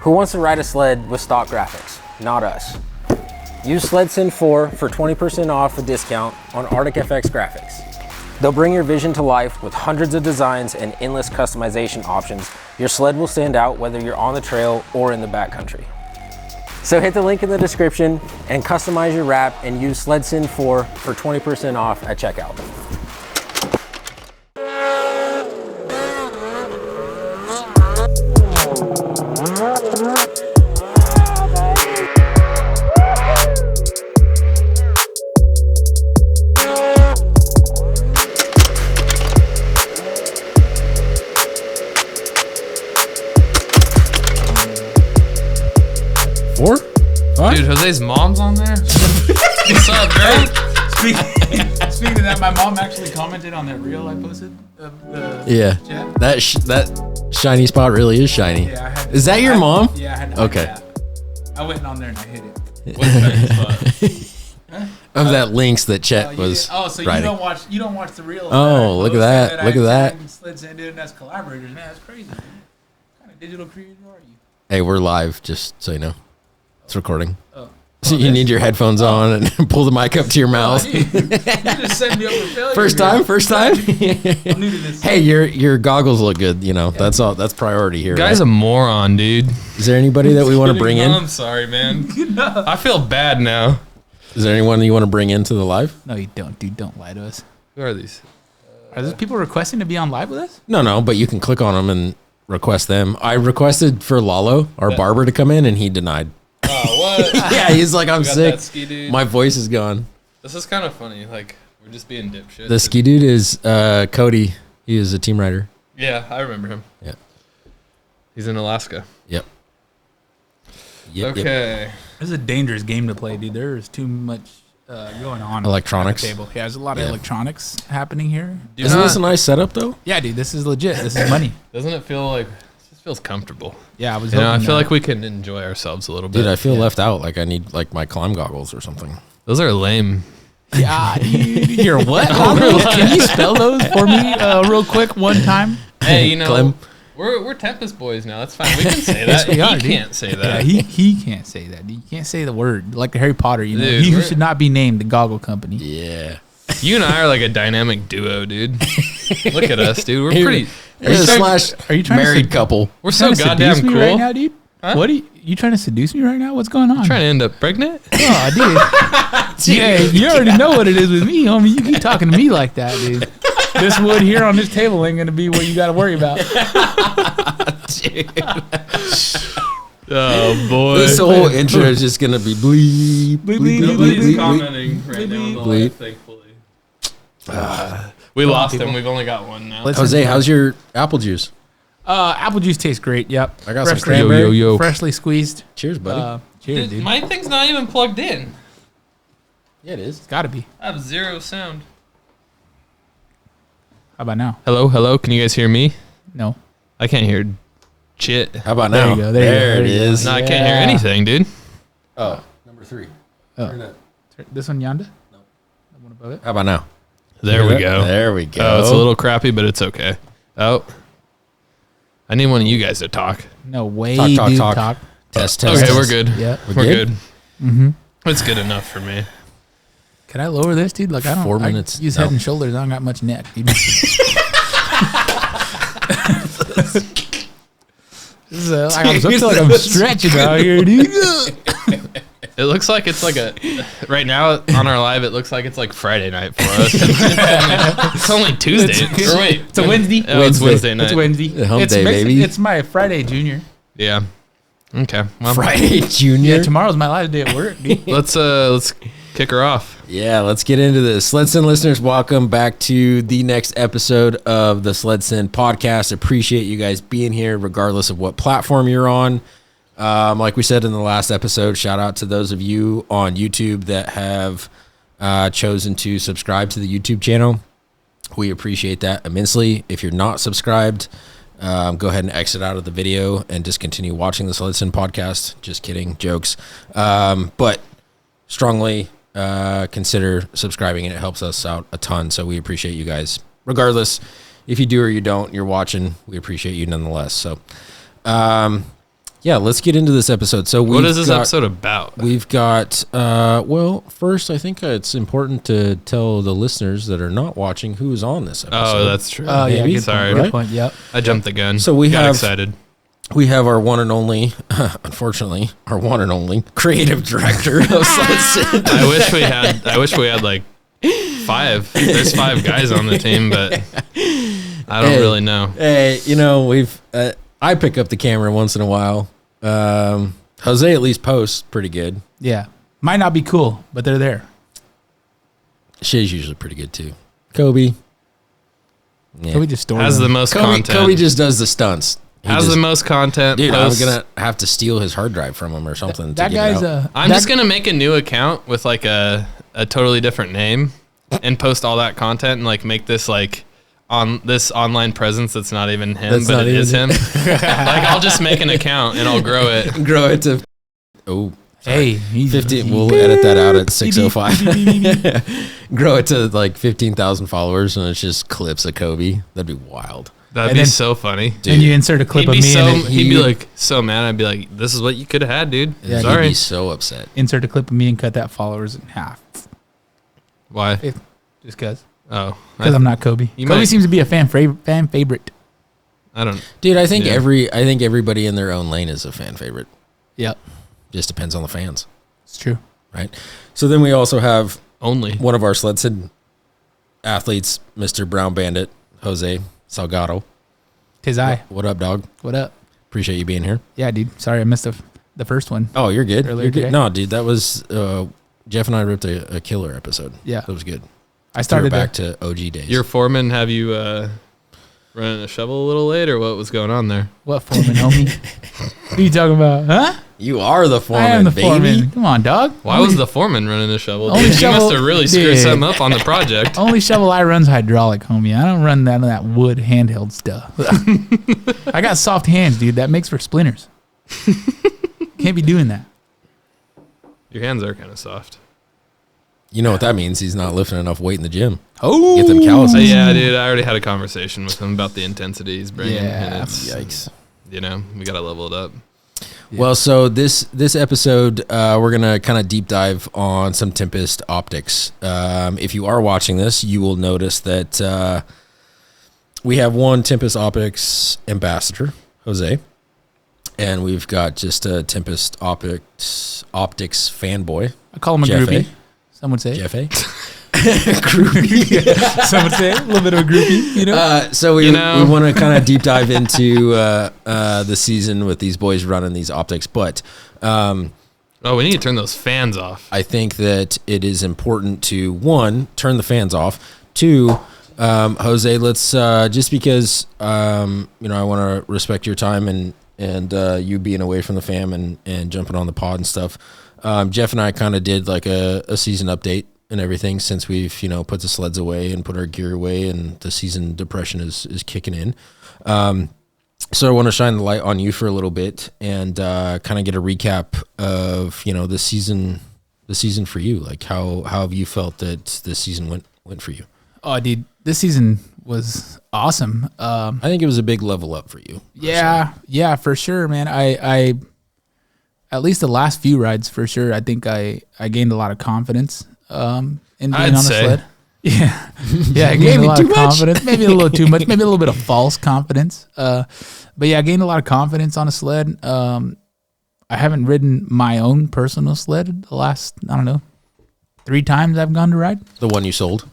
Who wants to ride a sled with stock graphics? Not us. Use SledSend 4 for 20% off a discount on Arctic FX graphics. They'll bring your vision to life with hundreds of designs and endless customization options. Your sled will stand out whether you're on the trail or in the backcountry. So hit the link in the description and customize your wrap and use SledSend 4 for 20% off at checkout. Dude, Jose's mom's on there. What's up, bro? Speaking of that, my mom actually commented on that reel I posted. Yeah, chat. that shiny spot really is shiny. Yeah, is that your mom? Yeah, I had to okay. that. I went on there and I hit it. What's that Of that links that Chet was so writing. you don't watch the reel. Oh, look at that! Look at that! SledSend it as collaborators, man. That's crazy. What kind of digital creator are you? Hey, we're live, just so you know. It's recording. Oh. So you need your headphones on and pull the mic up to your mouth. You just set me up for failure. First time? I'm new to this. Hey, your goggles look good. You know, that's all. That's priority here. Guy's right? a moron, dude. Is there anybody that we want to bring in? I'm sorry, man. I feel bad now. Is there anyone you want to bring into the live? No, you don't, dude. Don't lie to us. Who are these? Are those people requesting to be on live with us? No, but you can click on them and request them. I requested for Lalo, our barber, to come in, and he denied. Oh, what? Yeah, he's like, I'm sick. Ski dude. My voice is gone. This is kind of funny. Like, we're just being dipshit. The ski dude is Cody. He is a team rider. Yeah, I remember him. Yeah. He's in Alaska. Yep. Okay. This is a dangerous game to play, dude. There's too much going on. Electronics. At the table. Yeah, there's a lot of electronics happening here. Isn't this a nice setup, though? Yeah, dude. This is legit. This is money. Doesn't it feel like... feels comfortable. Yeah, I was. I feel like we can enjoy ourselves a little bit. Dude, I feel left out. Like I need like my climb goggles or something. Those are lame. Yeah, you're what? Can you spell those for me real quick one time? Hey, you know, Clem. we're Tempest boys now. That's fine. We can say that. we are, he can't say that. Yeah, he can't say that. You can't say the word like Harry Potter. You know, Dude, he who should not be named the Goggle Company. Yeah. You and I are like a dynamic duo, dude. Look at us, dude. We're pretty. Are you trying married to couple? We're so goddamn seduce me cool. right now, dude? Huh? What are you trying to seduce me right now? What's going on? Trying to end up pregnant? Oh, dude. Yeah, you already know what it is with me, homie. You keep talking to me like that, dude. This wood here on this table ain't gonna be what you got to worry about. Oh boy! This whole intro is just gonna be bleep, bleep, bleep, Nobody's bleep, bleep. commenting right now on the Bleep. live, thankfully. We lost him. We've only got one now. Jose, how's your apple juice? Apple juice tastes great. Yep. I got some Freshly- cranberry. Yo. Freshly squeezed. Cheers, buddy. Cheers, dude. My thing's not even plugged in. Yeah, it is. It's gotta be. I have zero sound. How about now? Hello. Can you guys hear me? No. I can't hear shit. How about There now? you go, there it you go. is. No, I can't hear Yeah. anything, dude. Oh, number 3. Oh. Turn it. This one yonder? No. The one above it? How about now? There we go. There we go. Oh, it's a little crappy, but it's okay. Oh. I need one of you guys to talk. No way, Talk. dude. Test. Okay, we're good. Yeah. We're good. Mm-hmm. It's good enough for me. Can I lower this, dude? Like, I don't 4 minutes. I use No. head and shoulders. I don't got much neck. Dude. This is I feel like I'm stretching out here, dude. It looks like it's like a right now on our live. It looks like it's like Friday night for us. It's only Tuesday. Or wait, It's a Wednesday. Oh, it's Wednesday night. It's Wednesday. The hump It's day, baby. It's my Friday junior. Yeah. Okay. Well, Friday Junior. Yeah, tomorrow's my last day at work, dude. let's kick her off. Yeah, let's get into this. SledSend listeners, welcome back to the next episode of the SledSend podcast. Appreciate you guys being here, regardless of what platform you're on. Like we said in the last episode, shout out to those of you on YouTube that have chosen to subscribe to the YouTube channel. We appreciate that immensely. If you're not subscribed, go ahead and exit out of the video and just continue watching the SledSend podcast. Just kidding, jokes. But strongly consider subscribing, and it helps us out a ton. So we appreciate you guys. Regardless, if you do or you don't, you're watching, we appreciate you nonetheless. So Yeah, let's get into this episode. So what is this episode about? We've got, well, first, I think it's important to tell the listeners that are not watching who is on this episode. Oh, that's true. Oh, yeah, good Sorry. point, good point. Yep. I jumped the gun. So we got have excited. We have our one and only, unfortunately, our one and only creative director of SledSend. I wish we had like 5. There's 5 guys on the team, but I don't really know. Hey, you know, I pick up the camera once in a while. Jose at least posts pretty good. Yeah. Might not be cool, but they're there. Shay's usually pretty good too. Kobe. Yeah. Kobe just store Has them. the most Kobe, content. Kobe just does the stunts. Has the most content. Dude, posts. I'm going to have to steal his hard drive from him or something. That to get guy's it out. I'm just gonna make a new account with like a totally different name and post all that content and like make this like on this online presence that's not even him, That's but not it is even him. Like I'll just make an account and I'll grow it. Grow it to... Oh, Hey, 15. We'll edit that out at 6:05. Grow it to like 15,000 followers, and it's just clips of Kobe. That'd be wild. That'd And be then- so funny. And you insert a clip of me He'd be and like so mad. I'd be like, "This is what you could have had, dude." Yeah, He'd Sorry. be so upset. insert a clip of me and cut that followers in half. Why? Just because. Oh, Because I'm not Kobe. You Kobe might- seems to be a fan favorite. I don't. Dude, I think Yeah. everybody in their own lane is a fan favorite. Yep. Just depends on the fans, It's true. right? So then we also have Only. one of our SledSend athletes, Mr. Brown Bandit, Jose Salgado. Tis I. What up, dog? What up? Appreciate you being here. Yeah, dude. Sorry I missed the first one. Oh, you're good. Earlier You're good. today? No, dude, that was Jeff and I ripped a killer episode. Yeah. That was good. I Threw started it back to OG days. Your foreman have you running a shovel a little late, or what was going on there? What foreman, homie? What are you talking about? Huh? You are the foreman, I am the baby. foreman. Come on, dog. Why was the foreman running a shovel? Only Dude, you shovel- must have really screwed Dude. something up on the project. Only shovel I run's hydraulic, homie. I don't run none of that wood handheld stuff. I got soft hands, dude. That makes for splinters. Can't be doing that. Your hands are kind of soft. You know what that means? He's not lifting enough weight in the gym. Oh, Get them calluses. Yeah, dude. I already had a conversation with him about the intensity he's bringing. Yeah. And it's, Yikes. you know, we got to level it up. Well, so this episode, we're going to kind of deep dive on some Tempest Optics. If you are watching this, you will notice that we have one Tempest Optics ambassador, Jose, and we've got just a Tempest Optics fanboy, I call him a Jeff groupie. A. Some would say. Jeff A. Groupie. Some would say a little bit of a groupie. You know. So we You know. want to kind of deep dive into the season with these boys running these optics, but Oh, we need to turn those fans off. I think that it is important to, one, turn the fans off. Two, Jose, let's just because I want to respect your time and you being away from the fam and jumping on the pod and stuff. Jeff and I kind of did like a season update and everything since we've put the sleds away and put our gear away and the season depression is kicking in. So I want to shine the light on you for a little bit and kind of get a recap of the season for you. Like how have you felt that this season went for you? Oh, dude, this season was awesome. I think it was a big level up for you. Yeah, for sure, man. I at least the last few rides, for sure. I think I gained a lot of confidence in being I'd on the say. sled. Yeah, I gained a lot of confidence. Maybe a little too much. Maybe a little bit of false confidence. But yeah, I gained a lot of confidence on a sled. I haven't ridden my own personal sled the last 3 times I've gone to ride. The one you sold.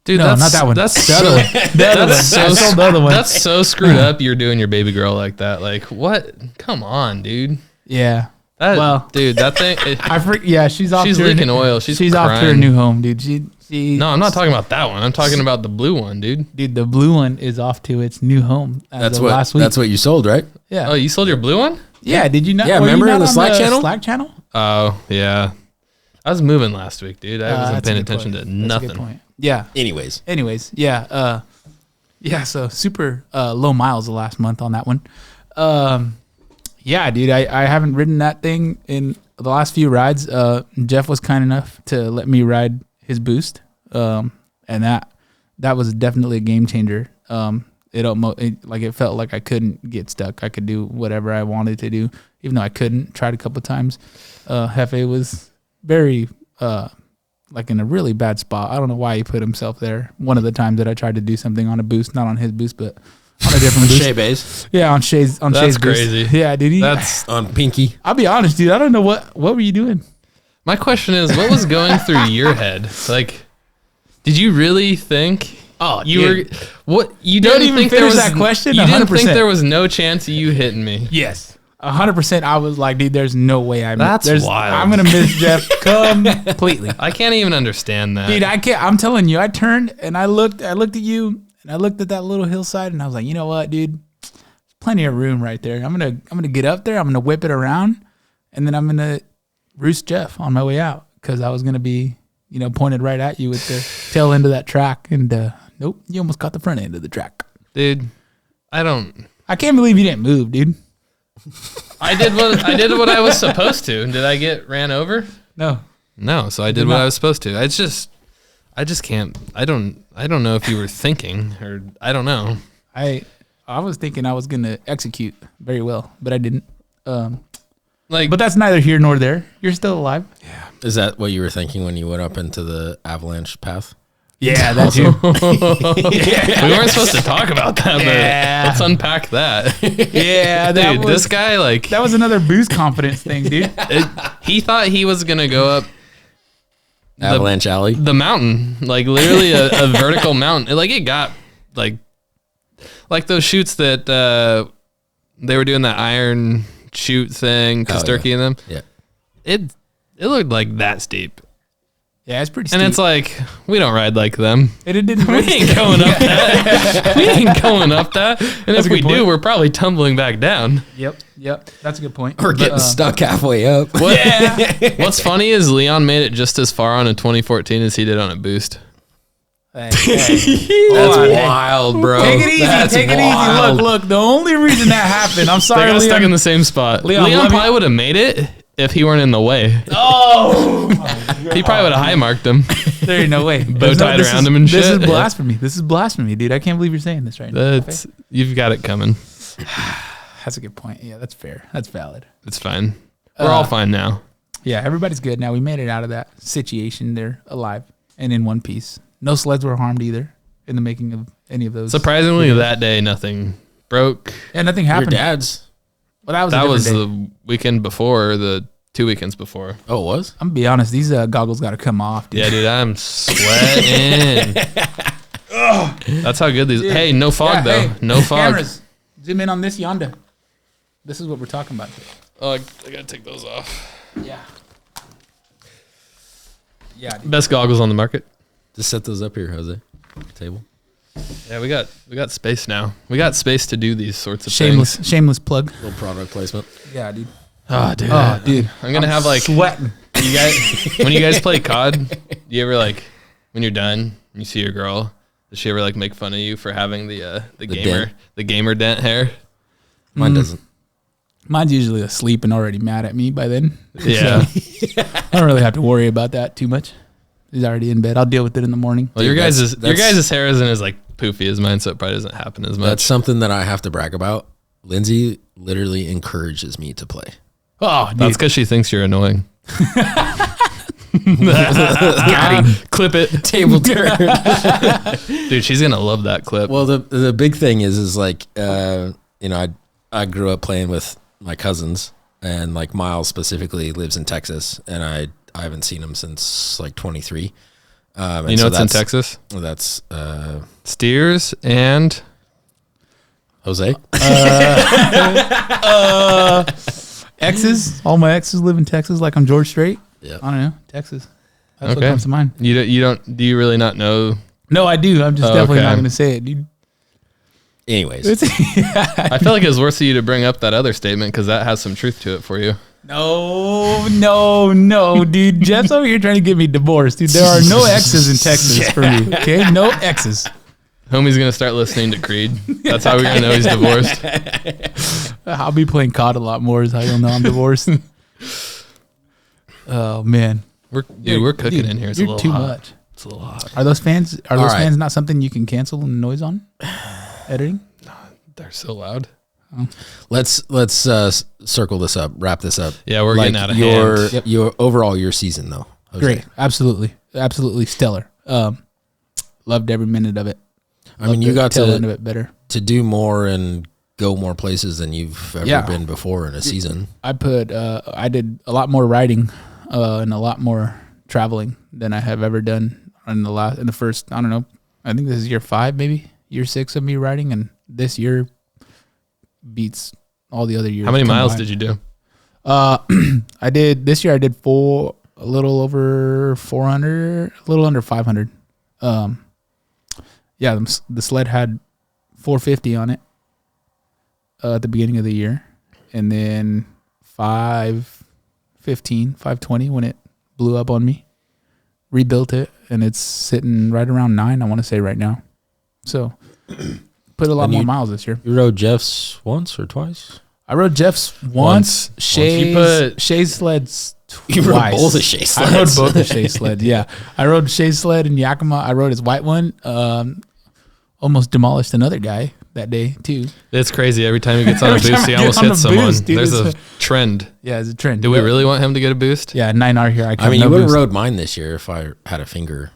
Dude, No, that's, not that one. That's The so, other one. The other one. that's I so, sold the other one. that's so screwed up. You're doing your baby girl like that. Like, what? Come on, dude. Yeah. That, Well- dude, that thing. She's off. She's to her leaking new- oil. She's off to her crying. new home, dude. She. No, I'm not talking about that one. I'm talking about the blue one, dude. Dude, the blue one is off to its new home. That's what you sold, right? Yeah. Oh, you sold your blue one? Yeah. Did you not? Yeah, were you remember not in the on Slack channel? Slack channel. Oh, yeah. I was moving last week, dude. I wasn't That's a paying good attention point. to That's a good nothing. point. Yeah. Anyways, Yeah. Yeah. So super low miles the last month on that one. Yeah, dude. I haven't ridden that thing in the last few rides. Jeff was kind enough to let me ride his boost, and that was definitely a game changer. it felt like I couldn't get stuck. I could do whatever I wanted to do, even though I couldn't. Tried a couple of times. Hefe was very like in a really bad spot. I don't know why he put himself there. One of the times that I tried to do something on a boost, not on his boost, but on a different boost. HayDays. Yeah, on Shay's That's Shay's crazy. boost. Yeah, dude. That's On Pinky. I'll be honest, dude. I don't know what were you doing? my question is, what was going through your head? Like, did you really think you dude. were what you Don't didn't even think there finish was that question? You didn't think 100%. there was no chance of you hitting me? Yes. 100%. I was like, dude, there's no way That's wild. I'm gonna miss Jeff completely. I can't even understand that. Dude, I can't. I'm telling you, I turned and I looked at you and I looked at that little hillside and I was like, you know what, dude? There's plenty of room right there. I'm gonna get up there. I'm gonna whip it around, and then I'm gonna roost Jeff on my way out because I was gonna be, pointed right at you with the tail end of that track. And nope, you almost caught the front end of the track. Dude, I can't believe you didn't move, dude. I did what I was supposed to. Did I get ran over? No. No, so I did what I was supposed to. I just can't. I don't know if you were thinking or I don't know. I was thinking I was gonna execute very well, but I didn't. But that's neither here nor there. You're still alive. Yeah. Is that what you were thinking when you went up into the avalanche path? Yeah, that too. We weren't supposed to talk about that, but let's unpack that. Yeah, Dude, this guy, like, that was another boost confidence thing, dude. he thought he was gonna go up Avalanche Alley. the mountain, like literally a vertical mountain. Like it got like those shoots that they were doing that iron shoot thing, Kosterky and them. Yeah. It looked like that steep. Yeah, it's pretty steep. And it's like, we don't ride like them. And it didn't We ain't going up that. We ain't going up that. And if we do, we're probably tumbling back down. Yep. That's a good point. Or getting stuck halfway up. What's funny is Leon made it just as far on a 2014 as he did on a boost. That's wild, bro. Take it easy. That's Take it wild. easy. Look. The only reason that happened, I'm They sorry, got Leon. stuck in the same spot. Leon, Leon probably would have made it if he weren't in the way. Oh, He probably would have high marked him. there ain't no way. Bow tied around him and This is shit. blasphemy. This is blasphemy, dude. I can't believe you're saying this right now. You've got it coming. That's a good point. Yeah, that's fair. That's valid. It's fine. We're all fine now. Yeah, everybody's good now. We made it out of that situation. They're alive and in one piece. No sleds were harmed either in the making of any of those. Surprisingly, that day nothing broke. Yeah, nothing Your happened. dad's. Well, that was That was day. the weekend before, the 2 weekends before. Oh, it was? I'm gonna be honest. These goggles got to come off, dude. Yeah, dude, I'm sweating. That's how good these. Dude. Hey, no fog Yeah, though. hey, No fog. Cameras, zoom in on this yonder. This is what we're talking about today. Oh, I gotta take those off. Yeah. Yeah. Dude. Best goggles on the market. Just set those up here, Jose. Table. Yeah, we got space now. We got space to do these sorts of Shameless, things. shameless plug. Little product placement. Yeah, dude. Oh, dude. Oh, dude. I'm gonna have like sweating. you guys when you guys play COD. Do you ever like when you're done and you see your girl? Does she ever like make fun of you for having the gamer dent hair? Mine doesn't. Mine's usually asleep and already mad at me by then. Yeah. So, I don't really have to worry about that too much. He's already in bed. I'll deal with it in the morning. Well, Dude, your that's- guys' hair isn't as like poofy as mine, so it probably doesn't happen as much. That's something that I have to brag about. Lindsay literally encourages me to play. Oh, dude. That's because she thinks you're annoying. Clip it. Table turn. Dude, she's gonna love that clip. Well, the big thing is like, I grew up playing with my cousins, and like Miles specifically lives in Texas, and I haven't seen him since like 23. And you know so what's in Texas? That's Steers and Jose. Exes. All my exes live in Texas, like I'm George Strait. Yeah. I don't know. Texas. That's what Okay. comes to mind. you don't do you really not know? No, I do. I'm just Oh, definitely okay. not going to say it, dude. Anyways, I feel like it was worth for you to bring up that other statement because that has some truth to it for you. No, dude. Jeff's over here trying to get me divorced, dude. There are no exes in Texas for me. Okay, no exes. Homie's gonna start listening to Creed. That's how we're gonna know he's divorced. I'll be playing COD a lot more, is how you'll know I'm divorced. Oh man, We're cooking in here. It's a you're little too hot. much. It's a little hot. Are those fans? All right. fans not something you can cancel and noise on? editing? They're so loud. Let's circle this up, wrap this up. Yeah, we're getting out of your hand. your overall your season though. Jose. Great, absolutely stellar. Loved every minute of it. I mean, you got tail end of it better. to do more and go more places than you've ever been before in a season. I did a lot more riding and a lot more traveling than I have ever done in the first, I don't know, I think this is year 5, maybe year 6 of me riding, and this year beats all the other years. How many miles combined. did you do? This year I did a little over 400, a little under 500. The sled had 450 on it at the beginning of the year, and then 515, 520 when it blew up on me. Rebuilt it, and it's sitting right around 9, I want to say right now. So put a lot more miles this year. You rode Jeff's once or twice? I rode Jeff's once. Shay's sleds twice. You rode both of Shay's sleds. I rode both of Shay's sleds, yeah. I rode Shay's sled in Yakima. I rode his white one. Almost demolished another guy that day, too. It's crazy. Every time he gets on a Every time boost, I he get almost on a hits someone. boost, dude, There's a it's trend. Yeah, it's a trend. Do we really want him to get a boost? Yeah, 9R here. I mean, you would have rode mine this year if I had a finger.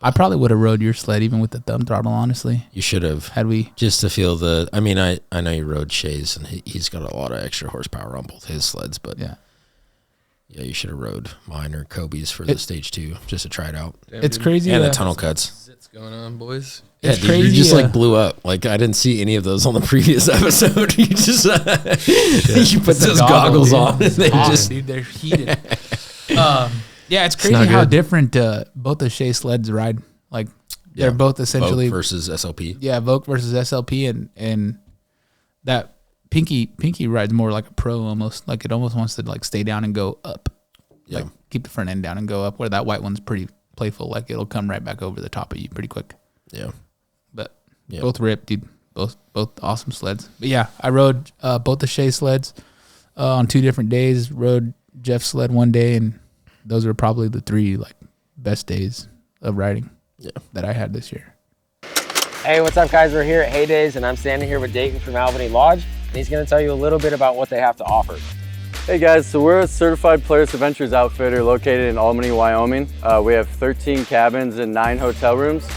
I probably would have rode your sled even with the thumb throttle, honestly. You should have. Had we. Just to feel I mean, I know you rode Shay's, and he's got a lot of extra horsepower on both his sleds, but yeah, you should have rode mine or Kobe's for the stage 2 just to try it out. Damn, it's dude. crazy. And the tunnel cuts. What's going on, boys? Yeah, It's dude, crazy. you just blew up. Like, I didn't see any of those on the previous episode. You just you put those goggles on, and they just dude, they're heated. Yeah, it's crazy how different both the Shay sleds ride. Like they're both essentially Vogue versus SLP. Yeah, Vogue versus SLP, and that Pinky rides more like a pro almost. Like it almost wants to like stay down and go up. Yeah, like keep the front end down and go up. Where that white one's pretty playful. Like it'll come right back over the top of you pretty quick. Yeah. But both ripped, dude. Both awesome sleds. But yeah, I rode both the Shay sleds on 2 different days. Rode Jeff's sled one day, and those were probably the 3 like best days of riding that I had this year. Hey, what's up, guys? We're here at HayDays, and I'm standing here with Dayton from Albany Lodge, and he's going to tell you a little bit about what they have to offer. Hey guys, so we're a certified Polaris Adventures outfitter located in Albany, Wyoming. We have 13 cabins and 9 hotel rooms.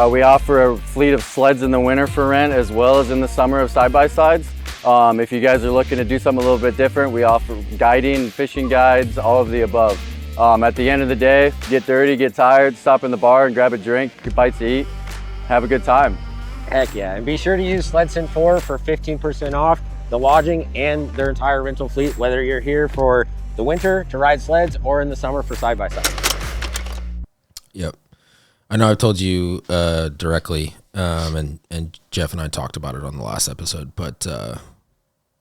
We offer a fleet of sleds in the winter for rent as well as in the summer of side-by-sides. If you guys are looking to do something a little bit different, we offer guiding, fishing guides, all of the above. At the end of the day, get dirty, get tired, stop in the bar and grab a drink, get bites to eat, have a good time. Heck yeah, and be sure to use SledSend 4 for 15% off the lodging and their entire rental fleet, whether you're here for the winter to ride sleds or in the summer for side-by-side. Yep. I know I've told you directly, and Jeff and I talked about it on the last episode, but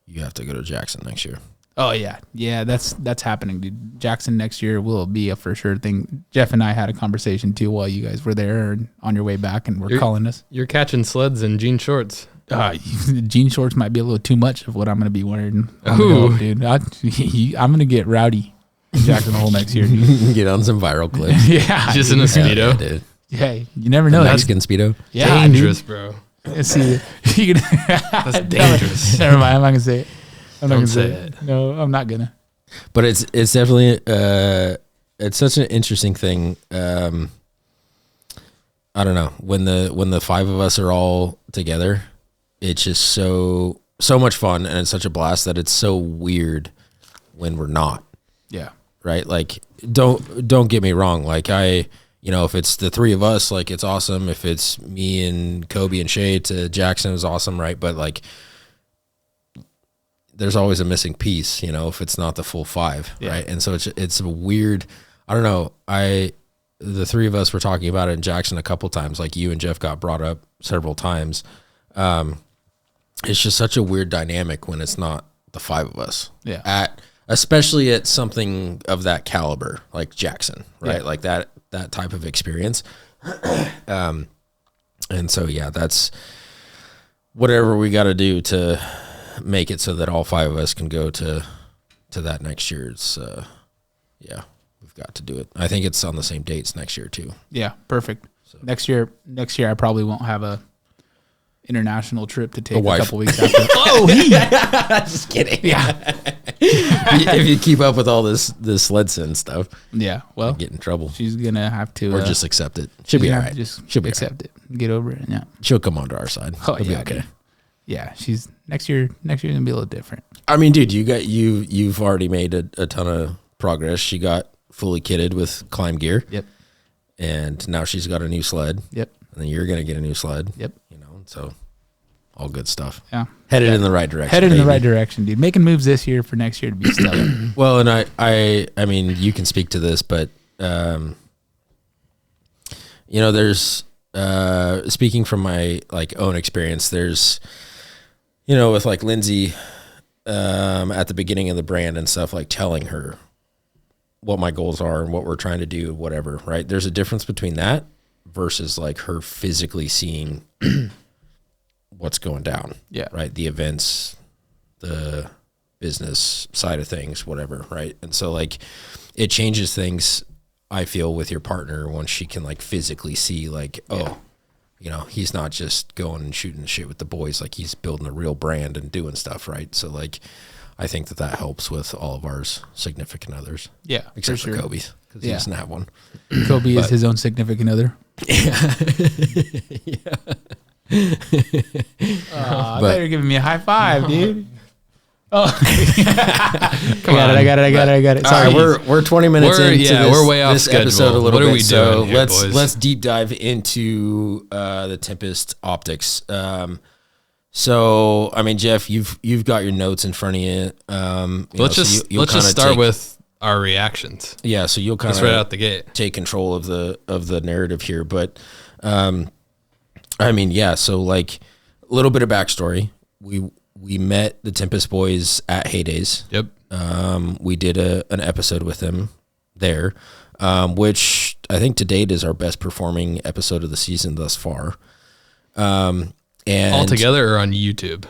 you have to go to Jackson next year. Oh yeah, that's happening, dude. Jackson next year will be a for sure thing. Jeff and I had a conversation too while you guys were there and on your way back, and we're calling us. You're catching sleds in jean shorts. Jean shorts might be a little too much of what I'm going to be wearing. Ooh. Dude, I'm going to get rowdy in Jackson Hole next year, dude. Get on some viral clips. Yeah, Just in a Speedo. Yeah, dude. Hey, you never know. Mexican Speedo. Yeah, Dangerous, bro. See, you can, That's dangerous. Never mind. I'm not gonna say it. I'm not Don't gonna say say it. No, I'm not gonna. But it's definitely it's such an interesting thing. I don't know, when the 5 of us are all together, it's just so much fun, and it's such a blast that it's so weird when we're not. Yeah. Right. Like don't get me wrong. Like if it's the 3 of us, like it's awesome. If it's me and Kobe and Shay to Jackson, is awesome. Right. But like, there's always a missing piece, if it's not the full 5. Yeah. Right. And so it's a weird, I don't know. The 3 of us were talking about it in Jackson a couple times, like you and Jeff got brought up several times. It's just such a weird dynamic when it's not the 5 of us. Yeah. Especially at something of that caliber, like Jackson, right? Yeah. Like that type of experience. And so, yeah, that's whatever we got to do to make it so that all 5 of us can go to that next year. It's, we've got to do it. I think it's on the same dates next year too. Yeah. Perfect. So. Next year, I probably won't have international trip to take a wife. couple weeks after. Oh, Just kidding. yeah. If you keep up with all this SledSend stuff, Yeah. Well, get in trouble. she's going to have to. Or just accept it. She'll be all right. Just She'll be accept it. Get over it. Yeah. She'll come onto our side. Oh, It'll yeah. be okay. Dude. Yeah. She's next year going to be a little different. I mean, dude, you've already made a ton of progress. She got fully kitted with climb gear. Yep. And now she's got a new sled. Yep. And then you're going to get a new sled. Yep. You know, so all good stuff. Yeah. Headed in the right direction. Headed in the baby. right direction, dude. Making moves this year for next year to be stellar. Well, and I mean, you can speak to this, but you know, there's speaking from my like own experience, there's, you know, with like Lindsay at the beginning of the brand and stuff, like telling her what my goals are and what we're trying to do, whatever, right? There's a difference between that versus like her physically seeing what's going down. Yeah. Right. The events, the business side of things, whatever. Right. And so like it changes things, I feel, with your partner once she can like physically see like, oh, you know, he's not just going and shooting shit with the boys. Like he's building a real brand and doing stuff. Right. So like, I think that helps with all of ours significant others. Yeah. Except for for sure. Kobe's because he Yeah. doesn't have one. Kobe is his own significant other. I thought you were giving me a high five, dude. Oh, I got it. All Sorry, right, we're 20 minutes into this, we're way off this schedule. episode a little What are bit. we So doing here, boys? let's deep dive into the Tempest Optics. So I mean, Jeff, you've got your notes in front of you. Let's just start with our reactions. Yeah, so you'll kind Just of right out the gate. take control of the narrative here, but I mean, yeah. So like a little bit of backstory. We met the Tempest boys at HayDays. Yep. We did an episode with them there, which I think to date is our best performing episode of the season thus far. And All together or on YouTube?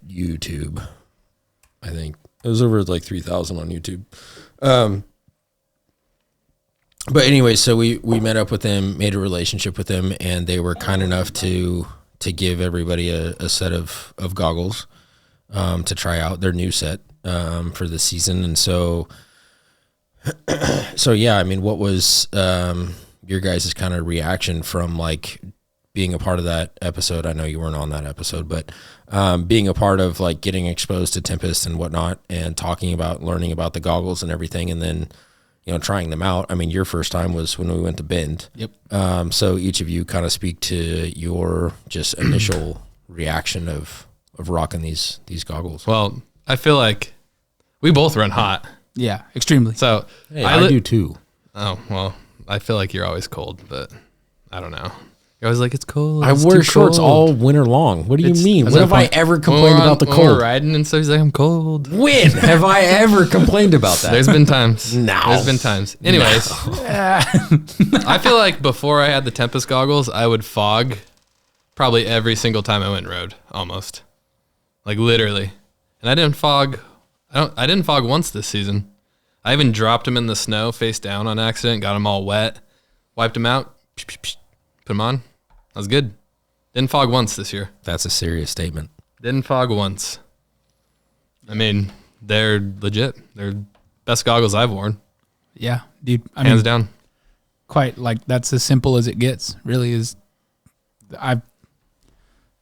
YouTube, I think it was over like 3,000 on YouTube. But anyway, so we met up with them, made a relationship with them, and they were kind enough to give everybody a set of goggles to try out their new set for the season. And so yeah, I mean, what was your guys' kind of reaction from like being a part of that episode? I know you weren't on that episode, but being a part of like getting exposed to Tempest and whatnot and learning about the goggles and everything, and then, you know, trying them out. I mean, your first time was when we went to Bend. Yep. So each of you kind of speak to your just initial reaction of rocking these goggles. Well, I feel like we both run hot. Yeah, extremely. So Hey, I do too. Oh, well, I feel like you're always cold, but I don't know. You're always like, it's cold. I it's wear too shorts cold. all winter long. What do you mean? that's When the have I point. ever When complained we're about the when we're cold? riding and stuff, he's like, I'm cold. When have I ever complained about that? There's been times. No. There's been times. Anyways, I feel like before I had the Tempest goggles, I would fog probably every single time I went and rode, almost. Like literally. And I didn't fog once this season. I even dropped them in the snow face down on accident, got them all wet, wiped them out, put them on. That was good. Didn't fog once this year. That's a serious statement. Didn't fog once. I mean, they're legit. They're best goggles I've worn. Yeah, dude. I Hands mean, down. quite like that's as simple as it gets. Really is. I've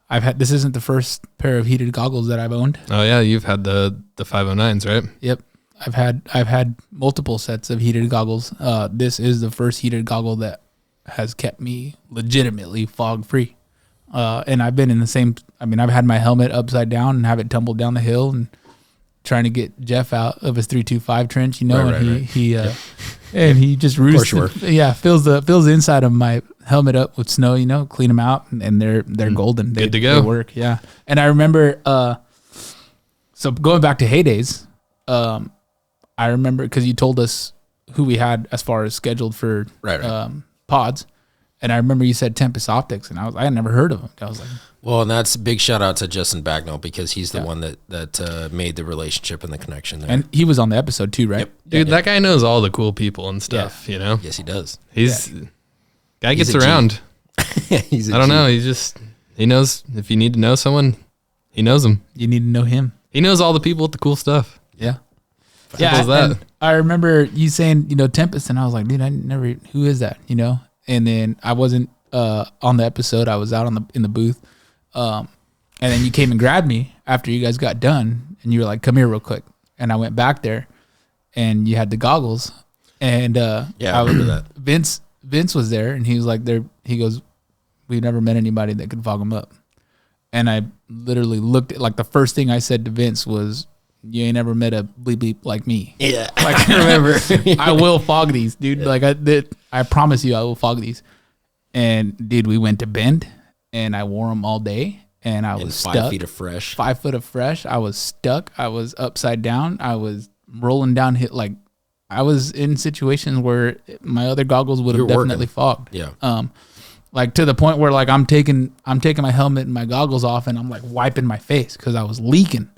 had, this isn't the first pair of heated goggles that I've owned. Oh yeah, you've had the 509s, right? Yep. I've had multiple sets of heated goggles. This is the first heated goggle that has kept me legitimately fog free. And I've been in the same, I mean, I've had my helmet upside down and have it tumbled down the hill and trying to get Jeff out of his 325 trench, you know, and he just roosts, fills the inside of my helmet up with snow, you know, clean them out and they're golden. Good to go. They work. Yeah. And I remember, so going back to HayDays, I remember because you told us who we had as far as scheduled for pods. And I remember you said Tempest Optics, and I had never heard of them. I was like, well, and that's a big shout out to Justin Bagnall because he's the one that made the relationship and the connection there. and he was on the episode too, right? Yep. Dude, that guy knows all the cool people and stuff, you know? Yes, he does. Guy gets a G. around. He's I don't know. He knows if you need to know someone, he knows them. You need to know him. He knows all the people with the cool stuff. Yeah. Simple as that. And I remember you saying, Tempest, and I was like, dude, who is that? And then I wasn't on the episode. I was out in the booth. And then you came and grabbed me after you guys got done, and you were like, come here real quick. And I went back there, and you had the goggles. And I remember that. Vince was there, and he was like, he goes, we've never met anybody that could fog them up. And I literally looked at, like, the first thing I said to Vince was, you ain't ever met a bleep bleep like me. Yeah. Like, I remember, I will fog these, dude. Yeah. Like, I promise you I will fog these. And, dude, we went to Bend, and I wore them all day, and I was stuck. 5 feet of fresh. 5 foot of fresh. I was stuck. I was upside down. I was rolling down, like, I was in situations where my other goggles would have definitely fogged. Yeah. Like, to the point where, like, I'm taking my helmet and my goggles off, and I'm like wiping my face because I was leaking.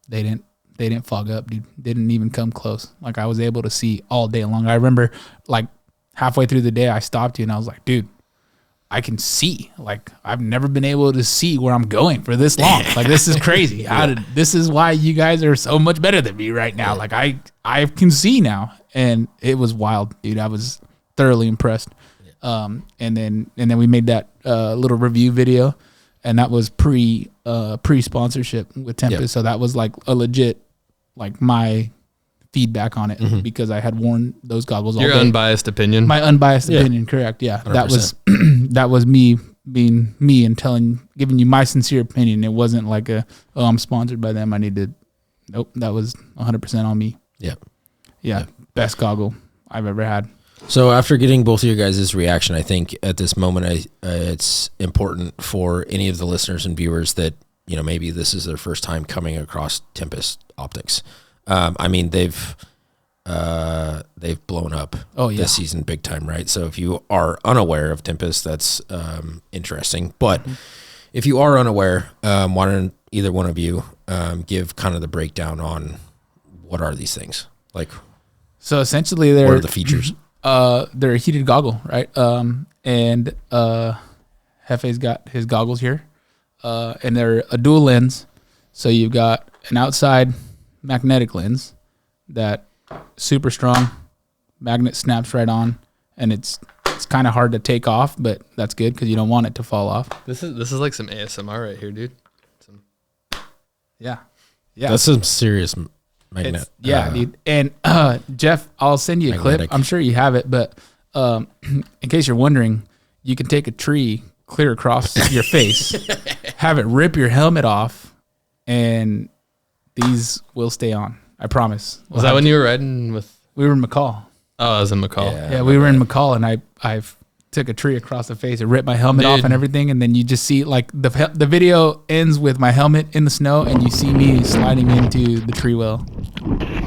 They didn't fog up, dude. Didn't even come close. Like, I was able to see all day long. I remember, like, halfway through the day, I stopped you and I was like, dude, I can see. Like, I've never been able to see where I'm going for this long. Like, this is crazy. This is why you guys are so much better than me right now. Like, I can see now, and it was wild, dude. I was thoroughly impressed. And then we made that little review video, and that was pre sponsorship with Tempest. Yep. So that was like a legit, like, my feedback on it because I had worn those goggles all day. Your unbiased opinion. My unbiased opinion, correct. Yeah. 100%. That was me being me and giving you my sincere opinion. It wasn't like I'm sponsored by them. Nope. That was 100% on me. Yeah. Yeah. Best goggle I've ever had. So after getting both of your guys' reaction, I think at this moment, it's important for any of the listeners and viewers that, maybe this is their first time coming across Tempest Optics. I mean, they've blown up this season big time, right? So if you are unaware of Tempest, that's interesting. But if you are unaware, why don't either one of you give kind of the breakdown on what are these things? Like, so essentially, what are the features? They're a heated goggle, right? And Hefe's got his goggles here, and they're a dual lens. So you've got an outside magnetic lens that super strong, magnet snaps right on, and it's kind of hard to take off, but that's good because you don't want it to fall off. This is like some ASMR right here, dude. Yeah. That's some serious magnet. Dude. And Jeff, I'll send you a clip. I'm sure you have it, but in case you're wondering, you can take a tree clear across your face, have it rip your helmet off, and these will stay on. I promise. Was that when you were riding with? We were in McCall. Oh, I was in McCall. Yeah, we were in McCall, and I took a tree across the face and ripped my helmet off and everything, and then you just see, like, the video ends with my helmet in the snow, and you see me sliding into the tree well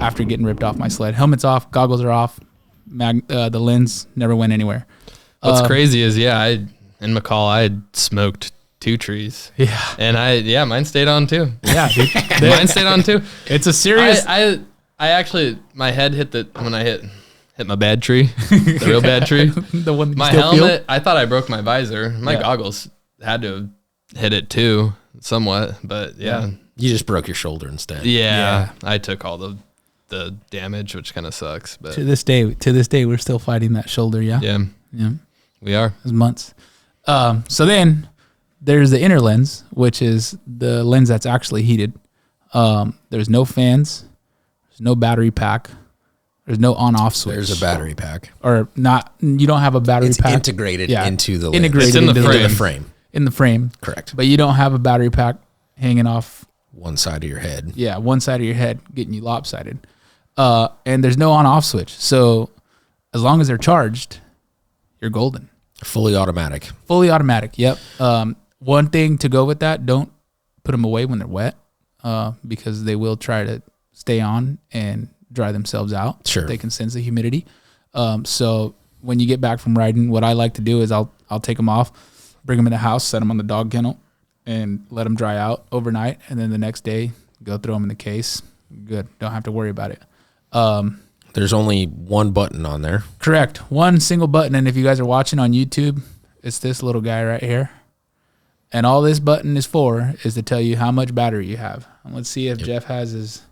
after getting ripped off my sled. Helmet's off, goggles are off, the lens never went anywhere. What's crazy is, in McCall, I had smoked 2 trees. Yeah. And mine stayed on too. Yeah, dude. Mine stayed on too. It's a serious. I actually, my head hit when I hit my bad tree, the real bad tree. The one that my helmet, I thought I broke my visor. My goggles had to have hit it too, somewhat, but yeah. You just broke your shoulder instead. Yeah. I took all the damage, which kind of sucks. But to this day, we're still fighting that shoulder. Yeah. Yeah. We are. It was months. So then there's the inner lens, which is the lens that's actually heated. There's no fans. There's no battery pack. There's no on-off switch. There's a battery pack. Or not. You don't have a battery pack. It's integrated into the lens. Integrated it's in into the frame. In the frame. Correct. But you don't have a battery pack hanging off one side of your head. Yeah, one side of your head, getting you lopsided. And there's no on-off switch. So as long as they're charged, you're golden. Fully automatic. Fully automatic, yep. One thing to go with that, don't put them away when they're wet because they will try to stay on and dry themselves out. Sure. They can sense the humidity. So when you get back from riding, what I like to do is I'll take them off, bring them in the house, set them on the dog kennel, and let them dry out overnight. And then the next day, go throw them in the case. Good. Don't have to worry about it. There's only one button on there. Correct. One single button. And if you guys are watching on YouTube, it's this little guy right here. And all this button is for is to tell you how much battery you have. And let's see if Jeff has his.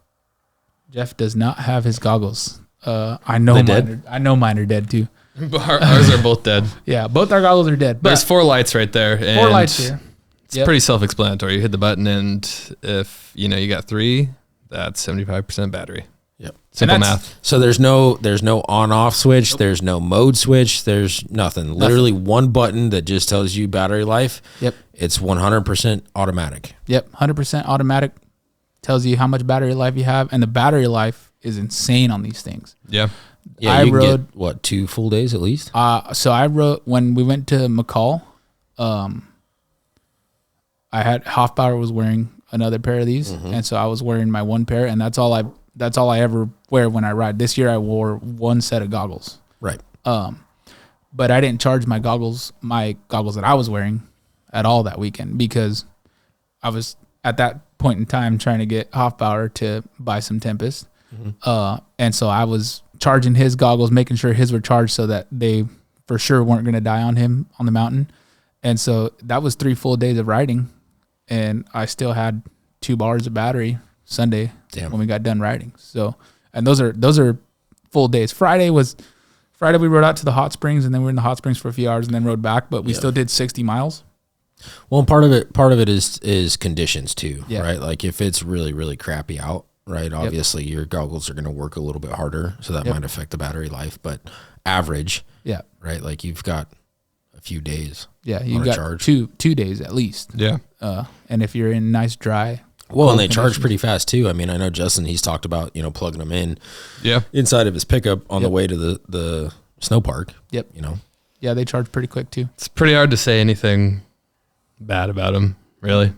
Jeff does not have his goggles. I know mine are dead too. Ours are both dead. Yeah, both our goggles are dead. There's 4 lights right there. And 4 lights here. It's pretty self-explanatory. You hit the button, and if you got 3, that's 75% battery. Yep. Simple math. So there's no on-off switch. Nope. There's no mode switch. There's nothing. Literally one button that just tells you battery life. Yep. It's 100% automatic. Yep. 100% automatic. Tells you how much battery life you have, and the battery life is insane on these things. Yeah. Yeah. I rode get, 2 full days at least. So I rode when we went to McCall. I had Hoffbauer was wearing another pair of these, and so I was wearing my one pair, and that's all I ever wear when I ride. This year I wore one set of goggles. Right. But I didn't charge my goggles that I was wearing at all that weekend because I was at that point in time trying to get Hoffbauer to buy some Tempest. And so I was charging his goggles, making sure his were charged so that they for sure weren't going to die on him on the mountain. And so that was 3 full days of riding, and I still had 2 bars of battery Sunday when we got done riding. So, and those are full days. Friday we rode out to the hot springs, and then we were in the hot springs for a few hours and then rode back, but we still did 60 miles. Well, and part of it is conditions too, right? Like if it's really, really crappy out, right? Obviously your goggles are going to work a little bit harder, so that might affect the battery life, but average, right? Like you've got a few days. Yeah, you've got charge. two days at least. Yeah. And if you're in nice dry. Well, and they charge pretty fast too. I mean, I know Justin, he's talked about, plugging them in inside of his pickup on the way to the snow park. Yep. Yeah, they charge pretty quick too. It's pretty hard to say anything bad about them, really.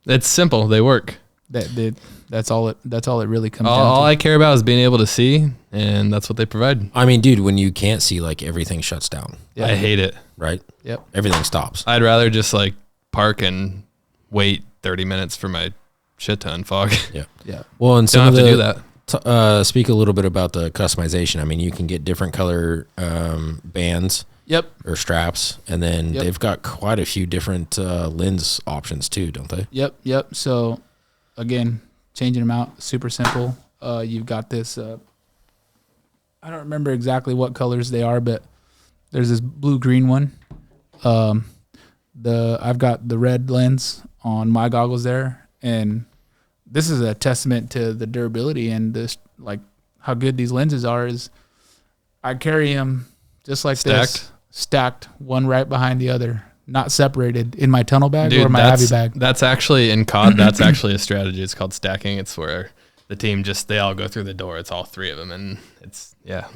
It's simple. They work. That's all it really comes down to. All I care about is being able to see, and that's what they provide. I mean, dude, when you can't see, like everything shuts down. Yeah. I hate it. Right? Yep. Everything stops. I'd rather just like park and wait 30 minutes for my shit to unfog. Yeah. Yeah. Well, and don't have to do that. Speak a little bit about the customization. I mean, you can get different color bands. Yep. Or straps, and then they've got quite a few different lens options too, don't they? Yep. So, again, changing them out, super simple. You've got this. I don't remember exactly what colors they are, but there's this blue-green one. I've got the red lens on my goggles there, and this is a testament to the durability and this, like how good these lenses are. Is I carry them just like this. Stacked, one right behind the other, not separated in my tunnel bag or my Abbey bag. That's actually in COD. That's actually a strategy. It's called stacking. It's where the team they all go through the door. It's all 3 of them, and it's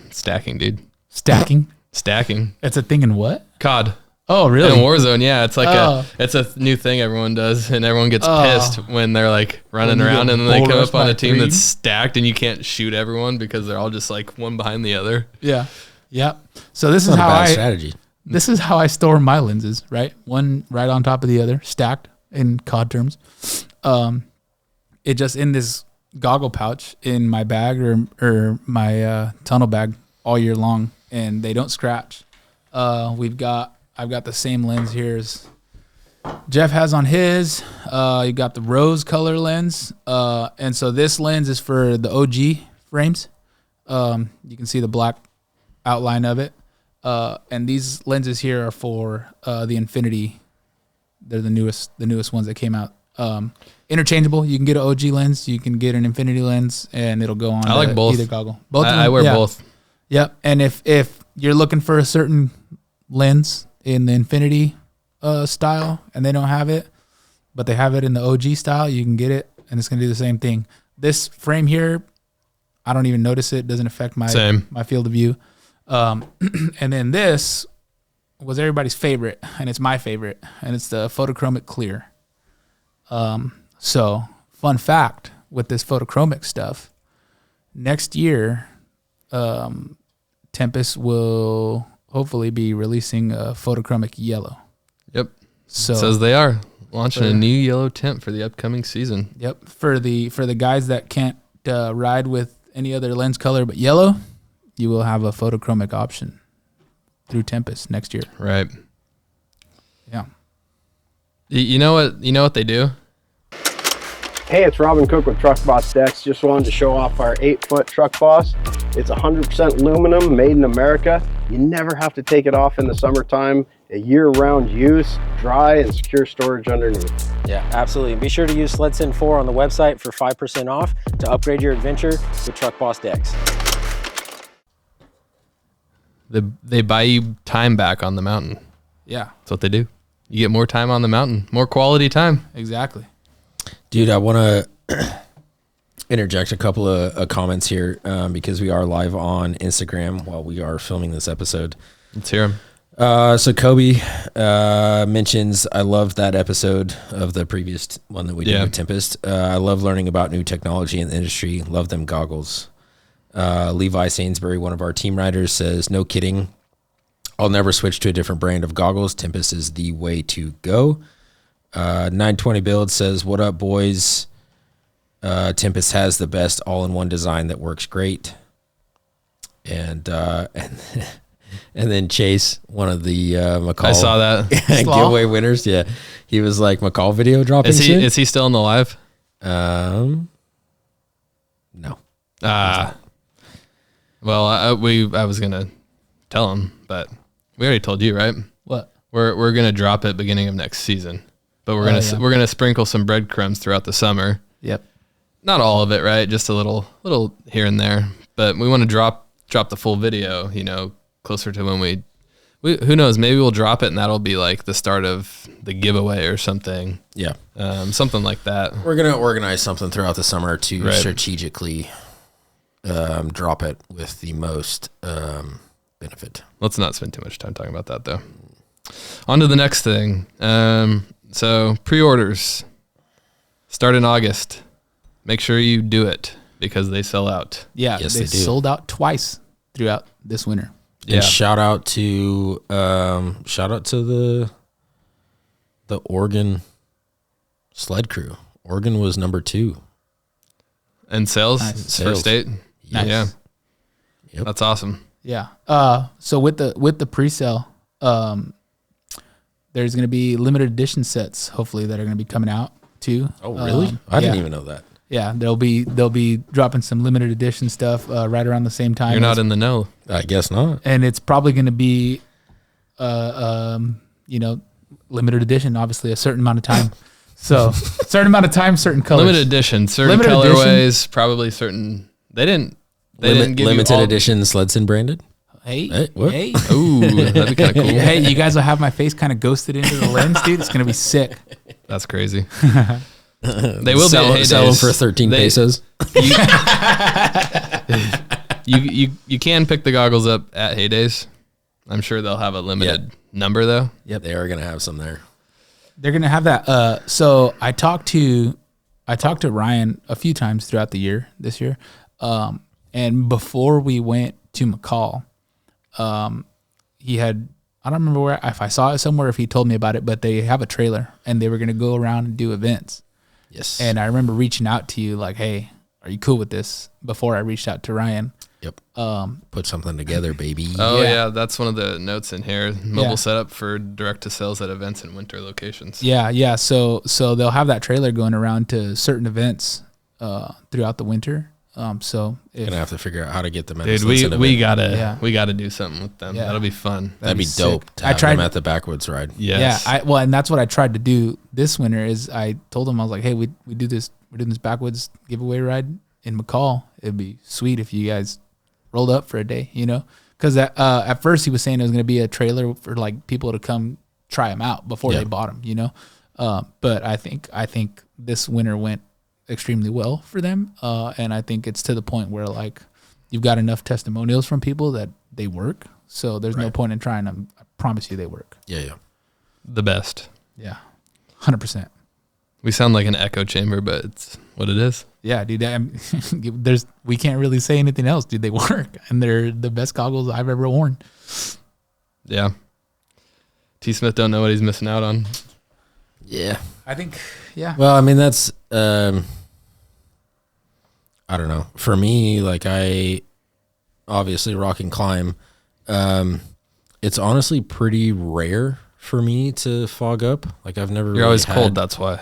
stacking, dude. Stacking. It's a thing in what? COD. Oh, really? In Warzone, yeah. It's like it's a new thing everyone does, and everyone gets pissed when they're like running around, and then they come up on a team that's stacked, and you can't shoot everyone because they're all just like one behind the other. Yeah. Yep. So this is how strategy. This is how I store my lenses, right? One right on top of the other, stacked in COD terms. It just in this goggle pouch in my bag or my tunnel bag all year long, and they don't scratch. I've got the same lens here as Jeff has on his. You got the rose color lens, and so this lens is for the OG frames. You can see the black outline of it, and these lenses here are for the Infinity. They're the newest ones that came out. Interchangeable. You can get an OG lens, you can get an Infinity lens, and it'll go on. I like both. Either goggle. Both. I wear both. Yep. And if you're looking for a certain lens in the Infinity style and they don't have it, but they have it in the OG style, you can get it, and it's gonna do the same thing. This frame here, I don't even notice it. Doesn't affect my field of view. And then this was everybody's favorite, and it's my favorite, and it's the photochromic clear. So fun fact with this photochromic stuff, next year, Tempest will hopefully be releasing a photochromic yellow. Yep. So it says they are launching a new yellow tint for the upcoming season. Yep. For the guys that can't ride with any other lens color but yellow, you will have a photochromic option through Tempest next year. Right. Yeah. You know what they do? Hey, it's Robin Cook with Truck Boss Decks. Just wanted to show off our 8-foot Truck Boss. It's 100% aluminum, made in America. You never have to take it off in the summertime. A year-round use, dry and secure storage underneath. Yeah, absolutely. And be sure to use SledSend 4 on the website for 5% off to upgrade your adventure with Truck Boss decks. They buy you time back on the mountain. Yeah, That's what they do. You get more time on the mountain, more quality time. exactly. Dude, I want to interject a couple of comments here because we are live on Instagram while we are filming this episode. Let's hear them. So Kobe mentions, I loved that episode of the previous one that we did with Tempest. I love learning about new technology in the industry. Love them goggles. Levi Sainsbury, one of our team riders, says, no kidding. I'll never switch to a different brand of goggles. Tempest is the way to go. 920 Build says, what up, boys? Tempest has the best all-in-one design that works great. And then Chase, one of the McCall, I saw that. giveaway winners. Yeah, he was like, McCall video dropping. Is he still in the live? No. Well, I was gonna tell him, but we already told you, right? What? We're gonna drop it beginning of next season, but we're gonna sprinkle some breadcrumbs throughout the summer. Yep. Not all of it, right? Just a little here and there. But we want to drop the full video, closer to when we who knows, maybe we'll drop it and that'll be like the start of the giveaway or something. Yeah. Something like that. We're going to organize something throughout the summer to strategically drop it with the most benefit. Let's not spend too much time talking about that, though. On to the next thing. So pre-orders start in August. Make sure you do it because they sell out. Yeah, Yes, they they do. sold out twice throughout this winter. Yeah. And shout out to the Oregon sled crew. Oregon was number 2. And sales Nice. for Sales. state. Nice. Yeah. Yep. That's awesome. Yeah. So with the pre-sale, there's going to be limited edition sets, hopefully, that are going to be coming out too. Oh, really? I didn't even know that. Yeah, they'll be dropping some limited edition stuff right around the same time. You're not in the know. I guess not. And it's probably going to be, limited edition. Obviously, a certain amount of time. So, certain amount of time, certain colors. Limited edition, certain Limited colorways, probably certain. They didn't give you Limited all- edition SledSend branded? Hey, what? hey. Ooh, that'd be kind of cool. Hey, you guys will have my face kind of ghosted into the lens, dude. It's going to be sick. That's crazy. They will sell be at them HayDays. for 13 pesos. You can pick the goggles up at HayDays. I'm sure they'll have a limited number though. Yep, they are going to have some there. They're going to have that. So I talked to Ryan a few times throughout the year, this year. And before we went to McCall, he had, I don't remember where, if I saw it somewhere, if he told me about it, but they have a trailer and they were going to go around and do events. Yes. And I remember reaching out to you like, hey, are you cool with this? Before I reached out to Ryan. Yep. Put something together, baby. Oh Yeah. yeah, that's one of the notes in here. Mobile Yeah. setup for direct to sales at events in winter locations. Yeah. So they'll have that trailer going around to certain events throughout the winter. So if, Gonna have to figure out how to get them. At Dude, the we SledSend event. gotta do something with them. Yeah. That'll be fun. That'd be sick. dope to I have tried- them at the backwoods ride. Yes. Yeah, and that's what I tried to do this winter. Is I told them, I was like, hey, we do this. We're doing this backwoods giveaway ride in McCall. It'd be sweet if you guys rolled up for a day, because at first he was saying it was going to be a trailer for like people to come try them out before they bought them, but I think this winter went extremely well for them, and I think it's to the point where like you've got enough testimonials from people that they work, so there's no point in trying them. I promise you they work. Yeah. The best. Yeah, 100%. We sound like an echo chamber, but it's what it is. Yeah, dude. We can't really say anything else, dude. They work, and they're the best goggles I've ever worn. Yeah. T. Smith don't know what he's missing out on. Yeah. I think, yeah. Well, I mean, that's, I don't know. For me, like obviously rocking Climb, it's honestly pretty rare for me to fog up. Like I've never. You're always cold. That's why.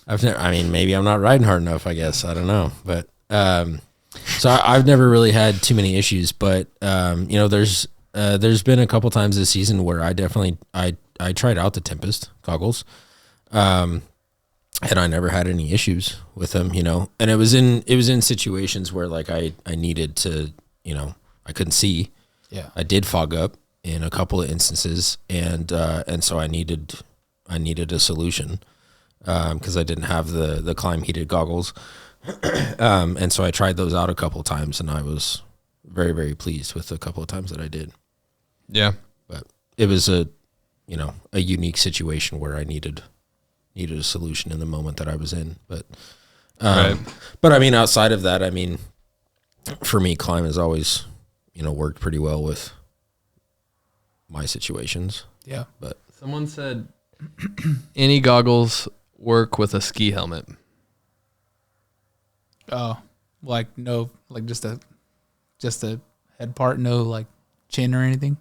I've never. I mean, maybe I'm not riding hard enough. I guess I don't know, but so I've never really had too many issues. But you know, there's been a couple times this season where I definitely I tried out the Tempest goggles, and I never had any issues with them. You know, and it was in situations where like I needed to, you know, I couldn't see. Yeah. I did fog up in a couple of instances, and so I needed a solution because I didn't have the Climb heated goggles, and so I tried those out a couple of times, and I was very, very pleased with a couple of times that I did. Yeah, but it was a unique situation where I needed a solution in the moment that I was in. But right. But I mean, outside of that, I mean, for me, Climb has always, you know, worked pretty well with my situations. Yeah. But someone said any goggles work with a ski helmet. Oh, like no, like just a head part, no like chin or anything.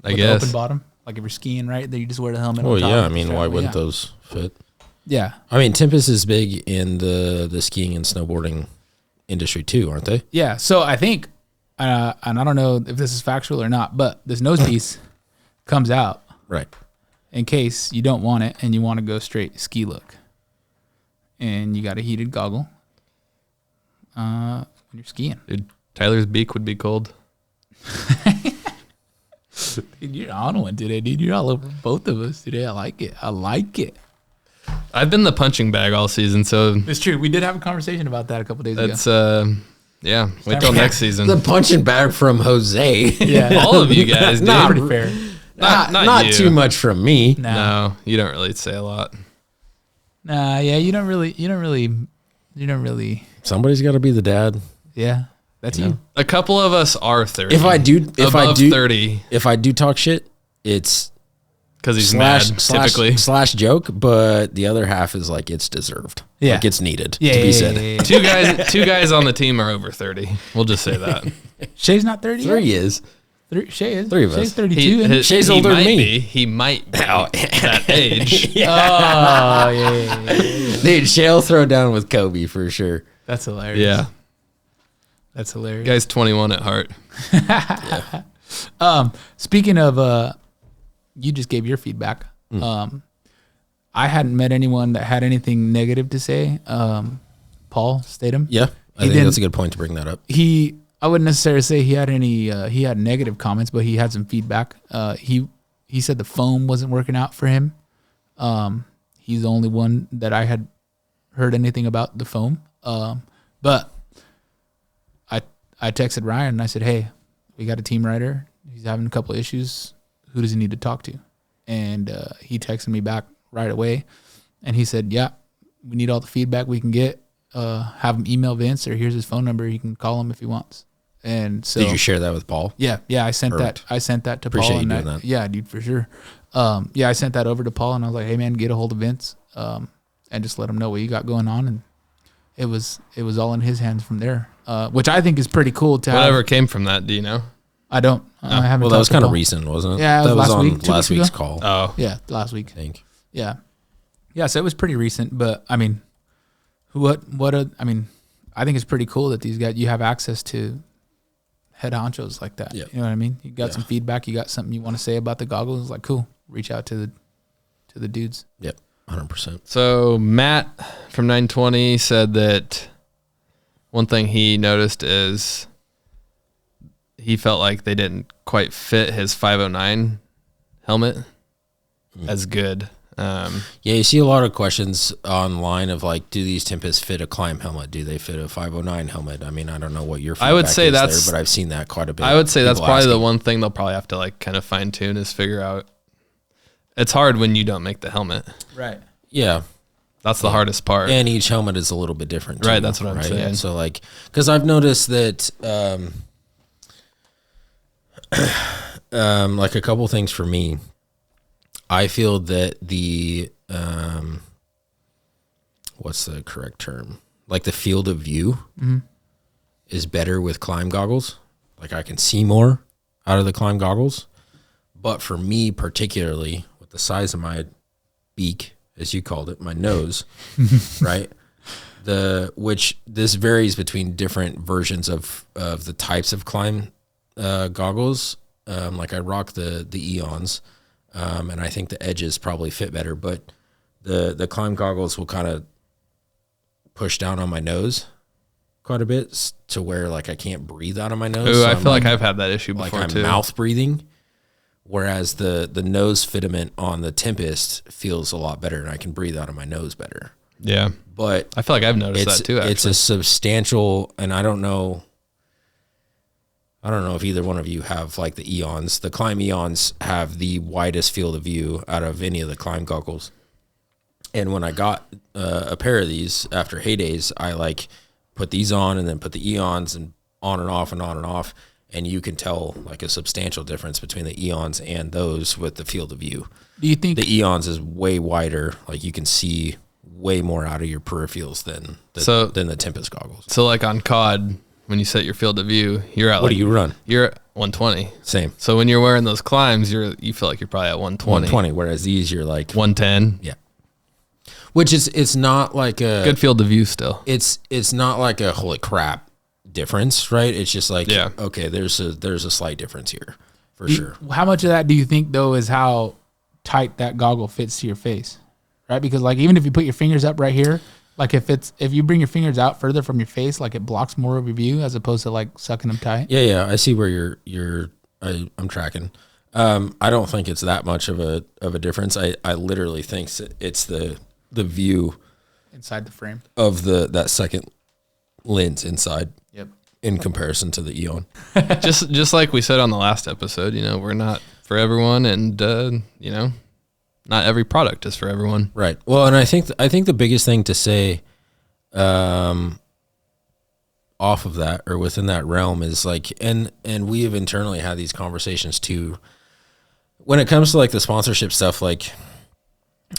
I with guess the open bottom. Like if you're skiing, right, then you just wear the helmet. well, on top yeah, I of the mean, strap. why wouldn't Yeah. those fit? Yeah. I mean, Tempest is big in the skiing and snowboarding industry too, aren't they? Yeah. So I think, and I don't know if this is factual or not, but this nose piece comes out Right. in case you don't want it and you want to go straight ski look. And you got a heated goggle when you're skiing. Dude, Tyler's beak would be cold. Dude, you're on one today, dude. You're all over both of us today. I like it. I've been the punching bag all season, so It's true. We did have a conversation about that a couple days that's ago. yeah. Wait till next season. The punching bag from Jose. Yeah. All of you guys, dude. Not Pretty fair. Not you. too much from me. No, you don't really say a lot. Nah, yeah, you don't really. Somebody's got to be the dad. Yeah, that's you. A couple of us are 30. If I do 30, if I do talk shit, it's because he's mad, typically. slash joke, but the other half is like it's deserved. Yeah. Like it's needed Yeah, to be yeah, said. yeah, yeah. Two guys on the team are over 30. We'll just say that. Shay's not 30 yet? Three is. Shay is. Three of Shay's us. 32. isn't he? Shay's he older than might me. be. He might be that age. Oh, yeah. Dude, Shay'll throw down with Kobe for sure. That's hilarious. Yeah. That's hilarious. Guy's 21 at heart. Speaking of, you just gave your feedback. I hadn't met anyone that had anything negative to say. Paul Statham. Yeah, I think that's a good point to bring that up. I wouldn't necessarily say he had any. He had negative comments, but he had some feedback. He said the foam wasn't working out for him. He's the only one that I had heard anything about the foam. But I texted Ryan and I said, "Hey, we got a team rider. He's having a couple of issues. Who does he need to talk to?" And he texted me back right away, and he said, "Yeah, we need all the feedback we can get. Have him email Vince, or here's his phone number. You can call him if he wants." And so, Did you share that with Paul? yeah, I sent Perfect. that. I sent that to Appreciate Paul. you And doing that. Yeah, dude, for sure. Yeah, I sent that over to Paul, and I was like, "Hey, man, get a hold of Vince, and just let him know what you got going on." And it was all in his hands from there, which I think is pretty cool to Whatever have. came from that, do you know? I don't. I haven't. Well, that was talked to kind of Paul. recent, wasn't it? Yeah, it was that last was on week, 2 last weeks week's ago. call. Oh. Yeah, last week. I think. Yeah. So it was pretty recent, but I mean, I think it's pretty cool that these guys, you have access to head honchos like that. Yeah. You know what I mean? You got some feedback, you got something you want to say about the goggles, like cool. Reach out to the dudes. Yep, 100%. So Matt from 920 said that one thing he noticed is he felt like they didn't quite fit his 509 helmet as good. Yeah, you see a lot of questions online of like, do these Tempest fit a Climb helmet? Do they fit a 509 helmet? I mean, I don't know what your feedback I would say is that's- there, but I've seen that quite a bit. I would say that's People probably the asking. one thing they'll probably have to like kind of fine tune is figure out. It's hard when you don't make the helmet. Right. Yeah, That's the hardest part. and each helmet is a little bit different, too, Right, that's what I'm saying. So like, because I've noticed that, like a couple things for me, I feel that the what's the correct term? Like the field of view is better with climb goggles. Like I can see more out of the climb goggles. But for me particularly, with the size of my beak, as you called it, my nose, right? Which this varies between different versions of the types of climb goggles. Like I rock the Eons, and I think the edges probably fit better, but the climb goggles will kind of push down on my nose quite a bit to where like I can't breathe out of my nose. Ooh, So I I'm feel like I've had that issue before like I'm too. mouth breathing. Whereas the nose fitment on the Tempest feels a lot better, and I can breathe out of my nose better. Yeah, But I feel like I've noticed that too. Actually, it's a substantial, and I don't know if either one of you have like the Eons. The Climb Eons have the widest field of view out of any of the climb goggles. And when I got a pair of these after HayDays, I like put these on and then put the Eons and on and off and on and off. And you can tell like a substantial difference between the Eons and those with the field of view. Do you think The Eons is way wider. Like you can see way more out of your peripherals than the Tempest goggles. So like on COD, when you set your field of view, you're at What do you run? You're at 120. Same. So when you're wearing those climbs, you feel like you're probably at 120. 120, whereas these you're like 110. yeah. Which is it's not like a Good field of view still. it's not like a holy crap difference, right? It's just like Yeah. okay, there's a slight difference here for sure. How much of that do you think though is how tight that goggle fits to your face, right? Because like even if you put your fingers up right here, like if you bring your fingers out further from your face, like it blocks more of your view as opposed to like sucking them tight. Yeah, I see where I'm tracking. I don't think it's that much of a difference. I literally think it's the view Inside the frame. of that second lens inside. Yep. In comparison to the Eon. just like we said on the last episode, we're not for everyone, and not every product is for everyone. Right. Well, and I think the biggest thing to say off of that or within that realm is like and we have internally had these conversations too. When it comes to like the sponsorship stuff, like